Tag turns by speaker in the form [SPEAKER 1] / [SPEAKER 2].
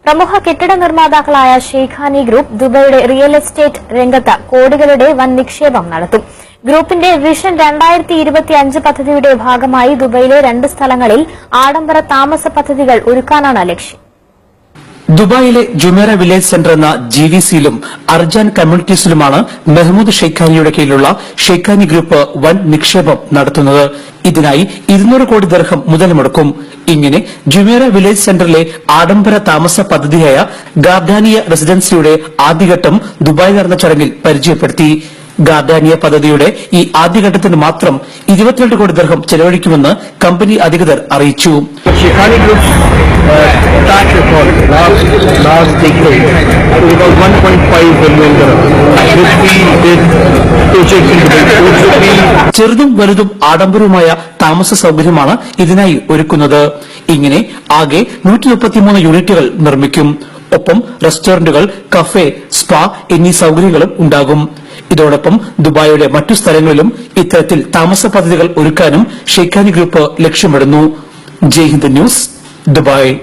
[SPEAKER 1] പ്രമുഖ കെട്ടിട നിർമ്മാതാക്കളായ ഷെയ്ഖാനി group ദുബൈയുടെ real estate രംഗത്ത് കോടികളുടെ വൻ നിക്ഷേപം നടത്തും. ഗ്രൂപ്പിന്റെ വിഷൻ 2025 പദ്ധതിയുടെ ഭാഗമായി ദുബൈയിലെ 2 സ്ഥലങ്ങളിൽ ആഡംബര താമസ പദ്ധതികൾ ഒരുക്കാനാണ് ലക്ഷ്യം.
[SPEAKER 2] ദുബായിലെ ജുമേറ വില്ലേജ് സെന്റർ എന്ന GVCയിലും അർജാൻ കമ്മ്യൂണിറ്റീസിലുമാണ് മെഹ്മൂദ് ഷെയ്ഖാനിയുടെ കീഴിലുള്ള ഷെയ്ഖാനി ഗ്രൂപ്പ് വൻ നിക്ഷേപം നടത്തുന്നത്. ഇതിനായി 200 കോടി ദിർഹം മുതൽ മുടക്കും. ഇങ്ങനെ ജുമേറ വില്ലേജ് സെന്ററിലെ ആഡംബര താമസ പദ്ധതിയായ ഗാർഡാനിയ റെസിഡൻസിയുടെ ആദ്യഘട്ടം ദുബായിൽ നടന്ന ചടങ്ങിൽ പരിചയപ്പെടുത്തി. ഗാർഡാനിയ പദ്ധതിയുടെ ഈ ആദ്യഘട്ടത്തിന് മാത്രം 22 കോടി ദിർഹം ചെലവഴിക്കുമെന്ന് കമ്പനി അധികൃതർ അറിയിച്ചു. ചെറുതും വലുതും ആഡംബരവുമായ താമസ സൌകര്യമാണ് ഇതിനായി ഒരുക്കുന്നത്. ഇങ്ങനെ ആകെ 133 യൂണിറ്റുകൾ നിർമ്മിക്കും. ഒപ്പം റെസ്റ്റോറന്റുകൾ, കഫേ, സ്പാ എന്നീ സൌകര്യങ്ങളും ഉണ്ടാകും. ഇതോടൊപ്പം ദുബായിയുടെ മറ്റു സ്ഥലങ്ങളിലും ഇത്തരത്തിൽ താമസ പദ്ധതികൾ ഒരുക്കാനും ഷെയ്ഖാനി ഗ്രൂപ്പ് ലക്ഷ്യമിടുന്നു. ജയ് ഹിന്ദ് ന്യൂസ്, ദുബായ്.